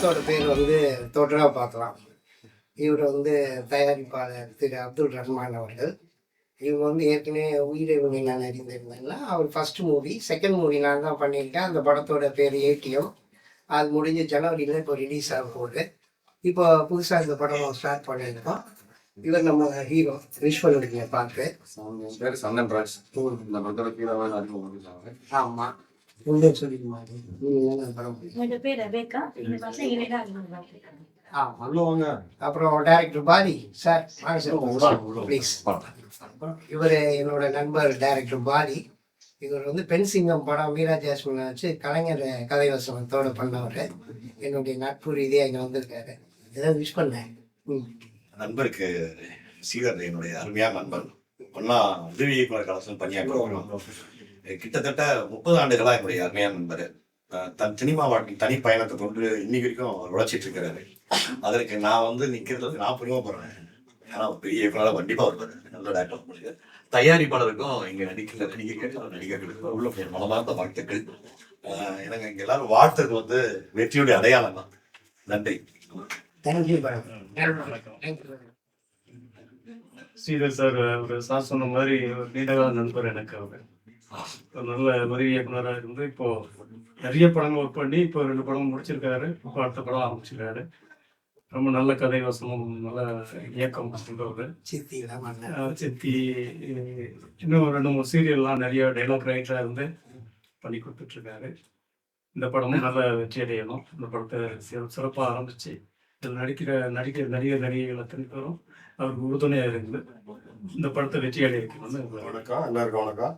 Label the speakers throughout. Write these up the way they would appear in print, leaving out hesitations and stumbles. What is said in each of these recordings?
Speaker 1: படத்தோட பேர் வந்து தொடராக பார்க்கலாம். இவர் வந்து தயாரிப்பாளர் திரு அப்துல் ரஹ்மான் அவர்கள். இவங்க வந்து ஏற்கனவே உயிரை உண்மை நான் அறிந்திருந்தேன்னா அவர் ஃபஸ்ட்டு மூவி, செகண்ட் மூவி நான் தான் பண்ணியிருக்கேன். அந்த படத்தோட பேர் ஏடிஎம். அது முடிஞ்சு ஜனவரியில் இப்போ ரிலீஸ் ஆக போகுது. இப்போ புதுசாக இந்த படம் ஸ்டார்ட் பண்ணியிருக்கோம். இவர் நம்ம ஹீரோ விஷுவல் பார்த்து
Speaker 2: பேர் சந்தன் ராஜ். இந்த படத்தோட ஹீரோவாக அறிமுகம்.
Speaker 1: ஆமாம் உங்களே சொல்லிடுமாங்க. அப்புறம் டைரக்டர் பாரி சார் ப்ளீஸ். இவர் என்னோட நண்பர் டைரக்டர் பாரி. இவர் வந்து பெண் சிங்கம் படம் மீரா ஜாஸ்மினை வச்சு கலைஞர் கதைவசனத்தோடு பண்ணவர். என்னுடைய நட்பு ரீதியாக இங்கே வந்திருக்காரு. ஏதாவது விஷ் பண்ணேன்
Speaker 3: நண்பருக்கு சீகர் என்னுடைய அருமையான நண்பர். ஒன்னா உதவி இயக்குனர் கலசம் பணியாற்றுவோம். கிட்டத்தட்ட 30 ஆண்டுகளாக என்னுடைய அருமையான நண்பர். தன் சினிமா வாழ்க்கை தனி பயணத்தை கொண்டு இன்னைக்கு வரைக்கும் உழைச்சிட்டு இருக்கிறாரு. அதற்கு நான் வந்து நிற்கிறது நான் புரியாமப்படுறேன். ஏன்னா பெரிய இயக்குனராக கண்டிப்பாக வருவார். நல்ல டேரக்டர் தயாரிப்பாளருக்கும் இங்கே நடிகர்களுக்கு உள்ள மனமார்ந்த வாழ்த்துக்கள். எனக்கு இங்கே எல்லாரும் வாழ்த்துக்கு வந்து வெற்றியுடைய அடையாளம் தான். நன்றி.
Speaker 4: ஸ்ரீதர் சார் ஒரு சார் சொன்ன மாதிரி ஒரு நீண்டகால நண்பர் எனக்கு. அவர் நல்ல உதவி இயக்குனராக இருந்து இப்போ நிறைய படங்கள் ஒர்க் பண்ணி இப்போ 2 படம் முடிச்சிருக்காரு. இப்போ அடுத்த படம் ஆரம்பிச்சிருக்காரு. ரொம்ப நல்ல கதை வசனம், நல்ல இயக்கம் கொண்டவர். சித்தி இன்னும் 2-3 சீரியல்லாம் நிறைய டைலாக் ரைட்டராக இருந்து பண்ணி கொடுத்துட்ருக்காரு. இந்த படமும் நல்ல வெற்றி அடையணும். இந்த படத்தை சிறப்பாக ஆரம்பித்து இதில் நடிக்கிற நடிகைகள் அத்தனை பேரும் அவருக்கு உறுதுணையாக இருந்து இந்த படத்தை வெற்றி அடையணும்னு.
Speaker 2: வணக்கம், எல்லாருக்கும் வணக்கம்.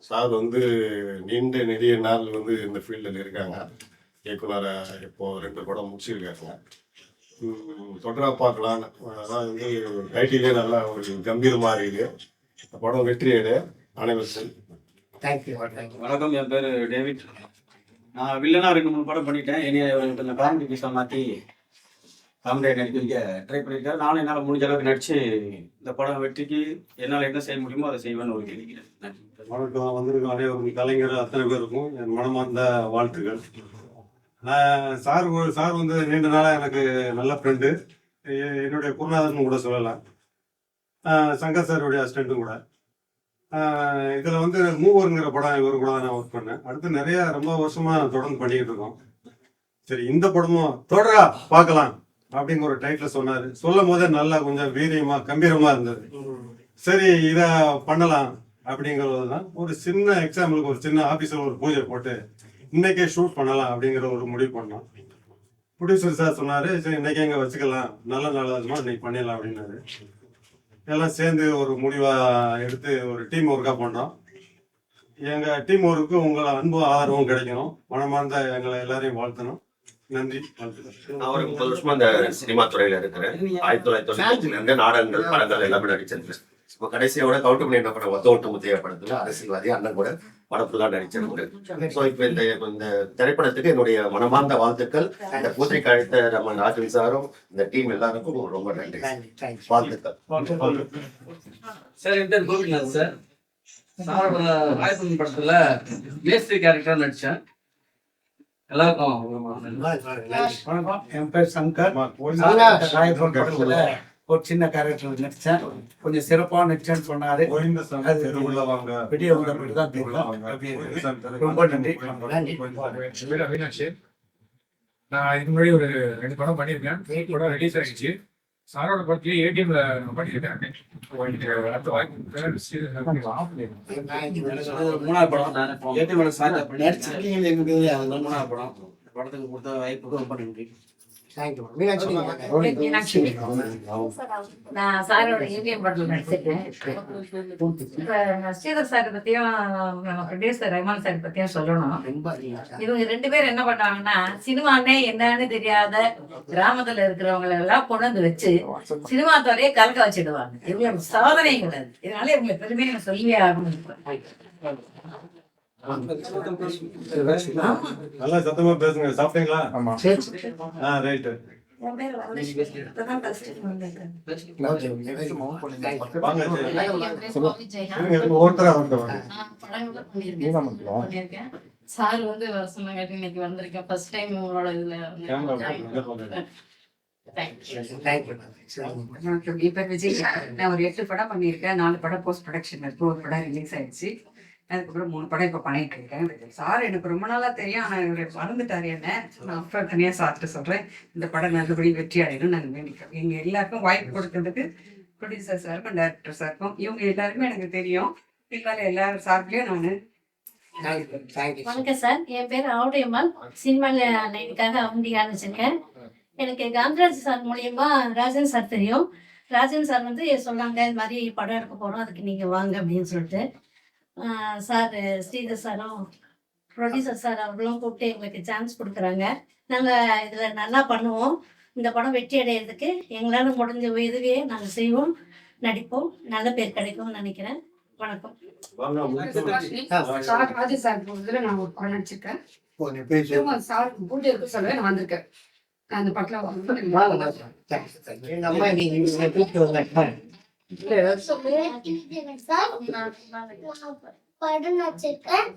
Speaker 2: சார் வந்து நீண்ட நெடிய நாள் வந்து இந்த ஃபீல்டில் இருக்காங்க. இயக்குனரை இப்போது 2 படம் முடிச்சிருக்காங்க. தொடராக பார்க்கலாம். அதான் வந்து டைட்டிலே நல்லா ஒரு கம்பீரமாக இருக்குது. இந்த படம் வெற்றி அடைய அனைவரும்
Speaker 1: தேங்க்யூ.
Speaker 5: வணக்கம், என் பேர் டேவிட். நான் வில்லனா 2-3 படம் பண்ணிட்டேன். இனி கொஞ்சம் காமெடி பீஸாக மாற்றி காமெடியாக நடிக்க வைக்க ட்ரை பண்ணியிருக்கேன். நானும் என்னால் முடிஞ்ச அளவுக்கு நடித்து இந்த படம் வெற்றிக்கு என்னால் என்ன செய்ய முடியுமோ அதை செய்வேன்னு ஒரு கேள்விக்கிறேன். நன்றி.
Speaker 6: வணக்கம். வந்திருக்கும் அனைவரும் கலைஞர் அத்தனை பேருக்கும் என் மனமார்ந்த வாழ்த்துக்கள். சார் வந்து நீண்ட நாளாக எனக்கு நல்ல ஃப்ரெண்டு. என்னுடைய குருநாதர்னு கூட சொல்லலாம். சங்கர் சாருடைய அசிஸ்டண்ட்டும் கூட. இதில் வந்து மூவருங்கிற படம் இவர் கூட நான் ஒர்க் பண்ணேன். அடுத்து நிறையா ரொம்ப வருஷமாக தொடர்ந்து பண்ணிக்கிட்டு இருக்கோம். சரி, இந்த படமும் தொடரா பார்க்கலாம் அப்படிங்கிற ஒரு டைட்டில் சொன்னார். சொல்லும் போதே நல்லா கொஞ்சம் வீரியமாக கம்பீரமாக இருந்தது. சரி, இதை பண்ணலாம் அப்படிங்கிறது தான். ஒரு சின்ன எக்ஸாம்பிளுக்கு ஒரு சின்ன ஆஃபீஸில் ஒரு பூஜை போட்டு இன்னைக்கே ஷூட் பண்ணலாம் அப்படிங்கிற ஒரு முடிவு பண்ணோம். ப்ரொடியூசர் சார் சொன்னார், சரி இன்னைக்கே இங்கே வச்சுக்கலாம், நல்ல நல்லதுமா இன்னைக்கு பண்ணிடலாம் அப்படின்னாரு. எல்லாம் சேர்ந்து ஒரு முடிவாக எடுத்து ஒரு டீம் ஒர்க்காக பண்ணோம். எங்கள் டீம் ஒர்க்கு உங்களை அன்பும் ஆதரவும் கிடைக்கணும். மனமார்ந்த எங்களை எல்லாரையும் வாழ்த்தணும். நன்றி.
Speaker 3: நான் ஒரு 30 வருஷமா இந்த சினிமா துறையில இருக்கிறேன். 1995 நாடகங்கள் படங்கள் எல்லாமே நடிச்சிருக்கேன். இப்போ கடைசியோட கவுண்ட் பண்ணி என்ன பண்ண ஒத்த முத்தைய படத்துல அரசியல்வாதி அண்ணன் கூட படத்துலாம் நடிச்சிருக்கேன். ஸோ இப்போ இந்த திரைப்படத்துக்கு என்னுடைய மனமார்ந்த வாழ்த்துக்கள். இந்த பூத்திரை கழித்த நம்ம ராஜன் சாரும் இந்த டீம் எல்லாருக்கும் ரொம்ப நன்றி, வாழ்த்துக்கள்.
Speaker 7: சார், என் பேர் கோபிநாத் சார். சாரோட ராயபுரம் படத்துல மேஸ்திரி கேரக்டர் நடிச்சேன். எல்லாருக்கும்
Speaker 1: வணக்கம். என் பேர் சங்கர். ராயபுரம் படத்துல ஒரு சின்ன கேரக்டர் நடிச்சேன். கொஞ்சம் சிறப்பாக நடிச்சேன்னு சொன்னாரு. வெளியே வந்த தான் தெரியும். ரொம்ப நன்றி.
Speaker 8: நான் இதுக்கு முன்னாடி ஒரு 2 படம் பண்ணியிருக்கேன். 8 படம் ரிலீஸ் ஆகிடுச்சு. சாரோட படத்துலேயே ஏடிஎம்ல பண்ணியிருக்கேன்.
Speaker 5: மூணாவது படம் ஏடிஎம்ல சார் நடிச்சிருக்கீங்க. 3வது படம் படத்துக்கு கொடுத்த வாய்ப்புக்கு ரொம்ப நன்றி.
Speaker 9: நான் சாரோட ஏடிஎம் படத்துல நடிச்சிருக்கேன். ஸ்ரீதர் சார் பத்தியும் நம்ம ப்ரொடியூசர் ரஹ்மான் சார் பத்தியும் சொல்லணும். இவங்க 2 பேரும் என்ன பண்ணாங்கன்னா, சினிமானே என்னன்னு தெரியாத கிராமத்துல இருக்கிறவங்களை எல்லாம் கொண்டு வந்து வச்சு சினிமா துறையை கலக்க வச்சிடுவாங்க. இவங்க சாதனை கிடையாது. இதனால இவங்களை பெருமையை சொல்லியே ஆகணும்.
Speaker 6: நல்லா சத்தமா பேசுங்க. சாப்பிட்டீங்களா? ஆமா. ரைட்டு.
Speaker 9: சார் வந்து வர சொன்னாங்க, இன்னைக்கு வந்திருக்கேன். ஃபர்ஸ்ட் டைம் உங்களோட இதுல
Speaker 1: தேங்க்யூ.
Speaker 10: என் பேர் விஜய். நான் ஒரு 8 படம் பண்ணியிருக்கேன். 4 படம் போஸ்ட் ப்ரொடக்ஷன் இருக்கு, ஒரு படம் ரிலீஸ் ஆயிடுச்சு. அதுக்கப்புறம் 3 படம் இப்போ பண்ணிட்டு இருக்கேன். சார் எனக்கு ரொம்ப நாளா தெரியும், ஆனால் இவர் மறந்துட்டாரு என்ன. நான் அப்புறம் தனியாக சார்ட்டு சொல்றேன், இந்த படம் நல்லபடி வெற்றி அடையணும்னு நாங்கள் வேண்டிக்கிறோம். எங்க எல்லாருக்கும் வாய்ப்பு கொடுத்ததுக்கு ப்ரொடியூசர் சாருக்கும் டைரக்டர் சாருக்கும் இவங்க எல்லாருமே எனக்கு தெரியும். இருந்தாலும் எல்லாரும் சார்பிலையும் நான்
Speaker 1: தேங்க்யூ.
Speaker 11: வணக்கம் சார், என் பேர் ஆவுடையம்மாள். சினிமாவில் நைட்டுக்காக அவண்டி ஆரம்பிச்சிருக்கேன். எனக்கு காந்தராஜ் சார் மூலியமா ராஜன் சார் தெரியும். ராஜன் சார் வந்து சொன்னாங்க, இது மாதிரி படம் எடுக்க போகிறோம், அதுக்கு நீங்கள் வாங்க அப்படின்னு சொல்லிட்டு. சார் ஸ்ரீதர் சாரும் ப்ரொடியூசர் சார் அவர்களும் கூப்பிட்டு எங்களுக்கு சான்ஸ் கொடுக்குறாங்க. நாங்கள் இதில் நல்லா பண்ணுவோம். இந்த படம் வெற்றி அடையிறதுக்கு எங்களால் முடிஞ்ச இதுவே நாங்கள் செய்வோம், நடிப்போம், நல்ல பேர் கிடைக்கும்னு நினைக்கிறேன். வணக்கம்.
Speaker 10: சார் ராஜன் சார் போகிறதுல நான் ஒரு படம் நடிச்சிருக்கேன். சார் பூஜை இருக்கு சொல்ல நான் வந்திருக்கேன். நான் அந்த படத்தில்
Speaker 1: எங்க அம்மா நீங்க கூப்பிட்டு வந்தாங்க.
Speaker 11: படம் நடிச்சிருக்கேன்.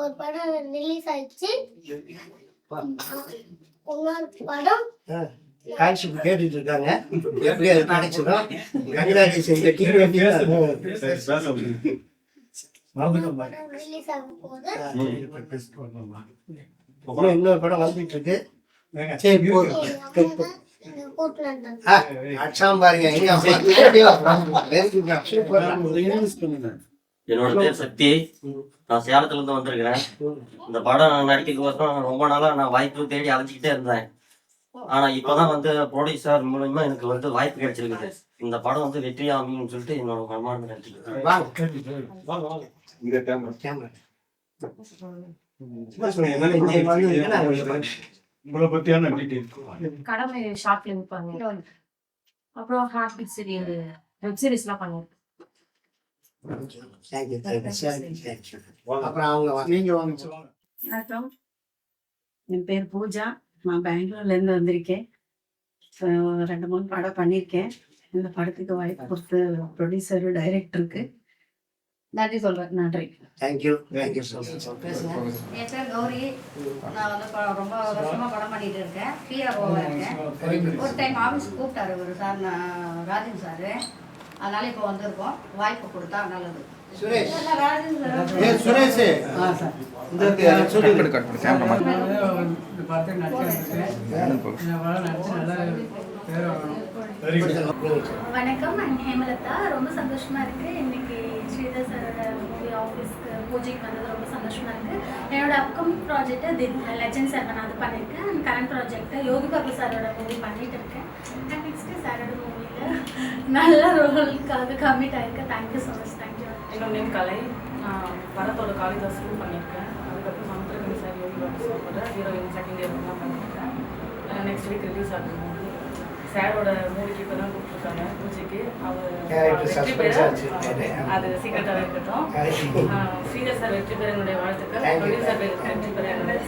Speaker 11: ஒரு படம் ரிலீஸ் ஆயிடுச்சு. இன்னொரு படம்
Speaker 1: காட்சி கேட்டுட்டு இருக்காங்க. எப்படி அது கிடைச்சிடும்? கங்கராஜி செஞ்ச
Speaker 11: ரிலீஸ் ஆக போகுது.
Speaker 1: இன்னொரு படம் வந்துட்டு இருக்கு. சரி போதும். அடிச்சாம பாருங்க.
Speaker 12: என்னோட பேர் சக்தி. நான் சேலத்துல இருந்து வந்திருக்கிறேன். இந்த படம் நடிக்கிறதுக்கோசரம் ரொம்ப நாளா நான் வாய்ப்பு தேடி அலைஞ்சிக்கிட்டே இருந்தேன். ஆனா இப்பதான் வந்து ப்ரொடியூசர் மூலமா எனக்கு வந்து வாய்ப்பு கிடைச்சிருக்குது. இந்த படம் வந்து வெற்றி ஆகும்னு சொல்லிட்டு என்னோட மனமார்ந்த நன்றி.
Speaker 4: உங்களை பத்தியான டீட்டெயில்
Speaker 11: கடமை ஷார்ட் ஃபிலிம் பண்ணி, அப்புறம் ஹார்ட் பீட் சீரியல் வெப் சீரிஸ்லாம் பண்ணிருக்கேன்.
Speaker 1: அப்புறம் அவங்க நீங்க
Speaker 10: வணக்கம், என் பேர் பூஜா. நான் பெங்களூர்லேருந்து வந்திருக்கேன். 2-3 படம் பண்ணியிருக்கேன். இந்த படத்துக்கு வாய்ப்பு கொடுத்த ப்ரொடியூசரு டைரக்டருக்கு நன்றி சொல்கிறேன். நன்றி.
Speaker 1: தேங்க்யூ.
Speaker 9: என் பேர் கௌரி. நான் வந்து ரொம்ப வருஷமா படம் பண்ணிட்டு இருக்கேன். ஹீரோவாக இருக்கேன். ஒரு டைம் ஆஃபீஸ் கூப்பிட்டாரு ஒரு சார், ராஜன் சார். அதனால இப்போ வந்திருக்கோம். வாய்ப்பு கொடுத்தா நல்லது.
Speaker 1: சுரேஷ்
Speaker 9: ராஜன் சார்.
Speaker 1: சுரேஷ் இந்த
Speaker 11: வணக்கம், நான் ஹேமலதா. ரொம்ப சந்தோஷமா இருக்கு. இன்னைக்கு ஸ்ரீதர் சாரோட மூவி ஆஃபீஸ்க்கு பூஜைக்கு வந்தது ரொம்ப சந்தோஷமா இருக்கு. என்னோட அப்கமிங் ப்ராஜெக்ட் லெஜண்ட் சார் நான் அது பண்ணியிருக்கேன். And current project Yogi Babu சாரோட மூவி பண்ணிட்டு இருக்கேன். அண்ட் நெக்ஸ்ட் சாரோட மூவியில் நல்ல ரோலுக்காக கமிட் ஆயிருக்கேன். Thank you so much. தேங்க்யூ.
Speaker 13: என்னோட நேம் கலை. நான் படத்தோட காளிதாஸும் பண்ணியிருக்கேன். அதுக்கப்புறம் சமுத்திரகனி சார் யோகி பாபு சாரோட ஹீரோயின் செகண்ட் இயர்லாம் பண்ணியிருக்கேன். நெக்ஸ்ட் வீக் ரிலீஸ் ஆகும். சாரோட மூவிக்கு இப்போ தான் கூப்பிட்டுருக்காங்க பூஜைக்கு. அவர் வெற்றி பெற அது சீக்கிரட்டாக இருக்கட்டும். ஸ்ரீதர் சார் வெற்றி பெற என்னுடைய வாழ்த்துக்கள். ப்ரொடியூசர் வெற்றி பெற என்னுடைய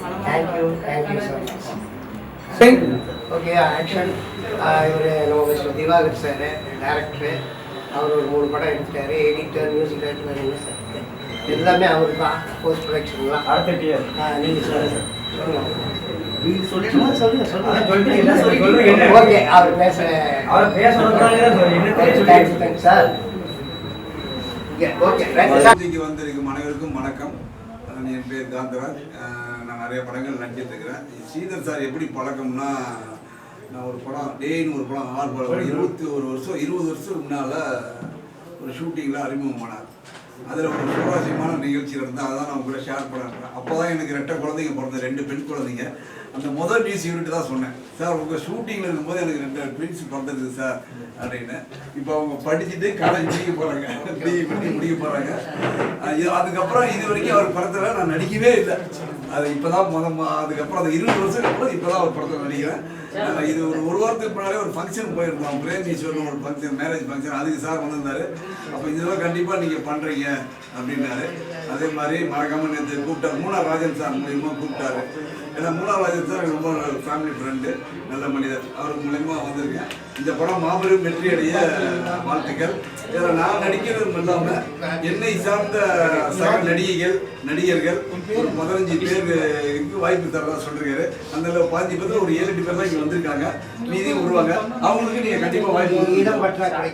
Speaker 1: ஓகே. ஆக்ஷன் இவர் திவாகர் சார் டைரக்டரு. அவர் ஒரு 3 படம் எடுத்துட்டாரு. எடிட்டர், மியூசிக் டைரக்டர் எல்லாமே அவரு தான். போஸ்ட் ப்ரொடக்ஷன்லாம் நீங்கள் சொல்லுங்க. ஓகே, அவர் பேச சார்.
Speaker 14: வந்திருக்கும் அனைவருக்கும் வணக்கம். என் பேர் காந்தராஜ். நான் நிறைய படங்கள் நடிச்சிட்டு இருக்கிறேன். ஸ்ரீதர் சார் எப்படி பழக்கம்னா, நான் ஒரு படம் டேன்னு ஒரு படம் 6 படம் 20 வருஷம் முன்னால் ஒரு ஷூட்டிங்கில் அறிமுகமானார். அதில் ஒரு சுவாரஸ்யமான நிகழ்ச்சி இருந்தால் அதை தான் நான் உங்களை ஷேர் பண்ணுறேன். அப்போ தான் எனக்கு 2 குழந்தைங்க பிறந்த 2 பெண் குழந்தைங்க. அந்த முதல் நியூஸ் யூனிட் தான் சொன்னேன், சார் உங்கள் ஷூட்டிங்கில் இருக்கும்போது எனக்கு 2 ட்வின்ஸ் பிறந்தது சார் அப்படின்னு. இப்போ அவங்க படிச்சுட்டு காலேஜ் முடிக்க போகிறாங்க, பிஇ பண்ணி முடிக்க போகிறாங்க. அதுக்கப்புறம் இது வரைக்கும் அவர் படத்தில் நான் நடிக்கவே இல்லை. அது இப்போ தான் அதுக்கப்புறம் அந்த 20 வருஷத்துக்கு அப்புறம் இப்போ தான் அவர் படத்தில் நடிக்கிறேன். இது ஒரு வாரத்துக்கு முன்னாடி ஒரு ஃபங்க்ஷன் போயிருந்தோம், பிரேம் ஈஸ்வரன் ஒரு ஃபங்க்ஷன், மேரேஜ் ஃபங்க்ஷன். அதுக்கு சார் வந்திருந்தாரு. அப்போ இதெல்லாம் கண்டிப்பாக நீங்கள் பண்ணுறீங்க அப்படின்னாரு. அதே மாதிரி மறக்காமல் நேற்று கூப்பிட்டாரு, மூணார் ராஜன் சார் மூலியமாக கூப்பிட்டாரு. ஏன்னா மூணார் ராஜன் சார் ரொம்ப ஃபேமிலி ஃப்ரெண்டு, நல்ல மனிதர். அவருக்கு மூலயமா வந்திருக்கேன். இந்த படம் மாபெரும் வெற்றி அடைய வாழ்த்துக்கள். இதில் நான் நடிக்கிறது இல்லாமல் என்னை சார்ந்த சக நடிகர்கள் ஒரு 15 பேருக்கு வாய்ப்பு தரதா சொல்லிருக்காரு. அந்த 15 பேர் ஒரு 7-8 பேர் தான் இங்கே வந்திருக்காங்க, மீதியும் வருவாங்க. அவங்களுக்கு நீங்கள் கண்டிப்பாக வாய்ப்பு.
Speaker 1: இடம் பற்றாக்குறை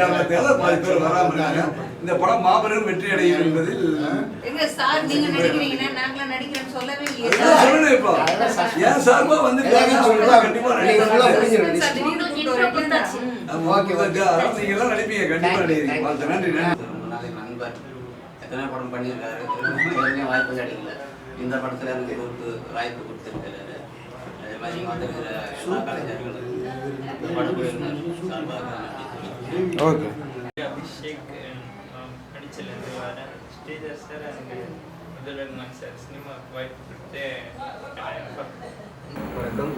Speaker 14: காரணத்தால 10 பேர் வராமல் இருக்காங்க. இந்த படம் மாபெரும் வெற்றி அடையும் என்பதில்
Speaker 9: எங்க சார் நீங்க நடிக்கிறீங்கன்னா நாங்களும் நடிக்கிறேன்னு சொல்லவே இல்லையே.
Speaker 14: சொல்லணும். இப்போ ஏன் சார்பா வந்துருக்காங்க, கண்டிப்பா நீங்க எல்லாம் நடிப்பீங்க, கண்டிப்பா நடிக்கிறீங்க. நன்றி.
Speaker 15: நண்பர் எத்தனை படம் பண்ணியிருக்காரு, வாய்ப்பு கிடைக்கல. இந்த படத்துல எனக்கு ஒரு வாய்ப்பு கொடுத்துருக்காரு. அதே மாதிரி வந்துருக்கிற எல்லா கலைஞர்களும் இந்த படம் சார்பாக
Speaker 16: ஓகே.
Speaker 17: அபிஷேக் நடிச்சிலேருந்து வரேன். ஸ்ரீதர் சார் எனக்கு முதல்வன் சார் சினிமாவுக்கு வாய்ப்பு கொடுத்து
Speaker 16: வணக்கம்.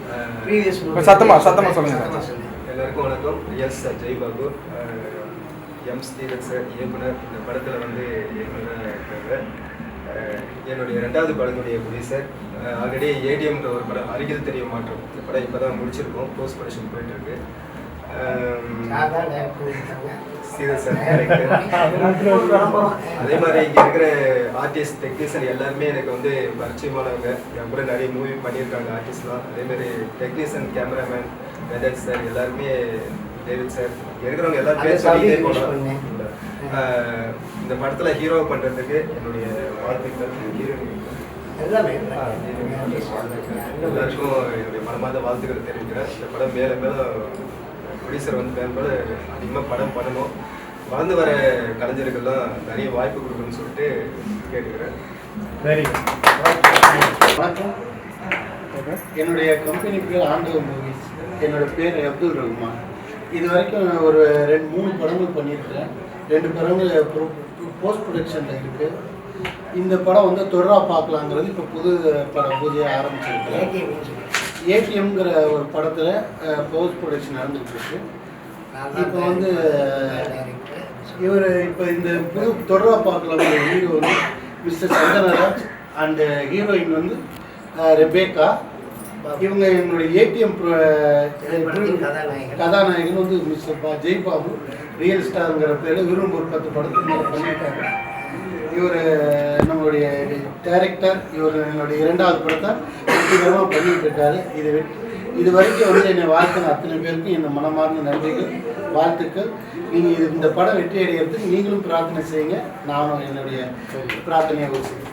Speaker 16: சத்தமா சொல்லுங்க.
Speaker 18: எல்லாருக்கும் வணக்கம். எஸ் ஜெய்பாபு, எம் ஸ்ரீதர் சார் இயக்குனர். இந்த படத்தில் வந்து இயக்குனராக இருக்காங்க. என்னுடைய 2வது படத்துடைய ப்ரொடியூசர். ஆல்ரெடி ஏடிஎம்ன்ற ஒரு படம், அருகில் தெரியும் மாற்றம், இந்த படம் இப்போ தான் முடிச்சிருக்கோம், போஸ்ட் ப்ரொடக்ஷன் போயிட்டு இருக்கு. Sridhar sir director. அதே மாதிரி இங்கே இருக்கிற ஆர்டிஸ்ட் டெக்னீஷியன் எல்லாருமே எனக்கு வந்து பரிச்சயமானவங்க. என் கூட நிறைய மூவி பண்ணியிருக்காங்க ஆர்டிஸ்ட்லாம். அதேமாதிரி டெக்னீஷியன், கேமராமேன், வெதர் சார், எல்லாருமே டேவிட் சார், இருக்கிறவங்க எல்லாருமே சொல்லிட்டே போகலாம். இந்த படத்தில் ஹீரோ பண்ணுறதுக்கு என்னுடைய வாழ்த்துக்கள். எல்லாருக்கும் என்னுடைய மனமார்ந்த வாழ்த்துக்கள் தெரிவிக்கிறேன். இந்த படம் மேலே மேலே ப்ரொடியூசர் வந்து மேலே அதிகமாக படம் பண்ணணும், வளர்ந்து வர கலைஞர்கள்லாம் நிறைய வாய்ப்பு கொடுக்கணும்னு சொல்லிட்டு கேட்டுக்கிறேன்.
Speaker 16: வெரி
Speaker 19: வணக்கம். என்னுடைய கம்பெனி பேர் ஆண்டவர் மூவிஸ். என்னோட பேர் அப்துல் ரஹ்மான். இது வரைக்கும் ஒரு 2-3 படங்கள் பண்ணியிருக்கிறேன். 2 படங்கள் போஸ்ட் ப்ரொடக்ஷனில் இருக்குது. இந்த படம் வந்து தொடரா பார்க்கலாங்கிறது இப்போ புது படம் பூஜையை ஆரம்பிச்சிருக்கு. ஏடிஎம்ங்கிற ஒரு படத்தில் போஸ்ட் ப்ரொடக்ஷன் நடந்துகிட்ருக்கு. இப்போ வந்து இவர் இப்போ இந்த புது தொடரா பார்க்கலாங்கிற ஹீரோ வந்து மிஸ்டர் சந்தனராஜ் அண்டு ஹீரோயின் வந்து ரெபேக்கா. இவங்க என்னுடைய ஏடிஎம் கதாநாயகன் வந்து மிஸ்டர் ஜெய்பாபு, ரியல் ஸ்டாருங்கிற பேர். இவரும் ஒரு 10 படத்துக்கு பண்ணியிருக்காங்க. இவர் நம்மளுடைய டைரக்டர். இவர் என்னுடைய 2வது படத்தை வெற்றிகரமாக பண்ணிகிட்டு இருக்காரு. இது வரைக்கும் வந்து என்னை வாழ்த்துன அத்தனை பேருக்கும் என் மனமார்ந்த நன்றிகள், வாழ்த்துக்கள். நீங்கள் இந்த படம் வெற்றி அடைகிறதுக்கு நீங்களும் பிரார்த்தனை செய்யுங்க, நானும் என்னுடைய பிரார்த்தனையை செய்யுங்க.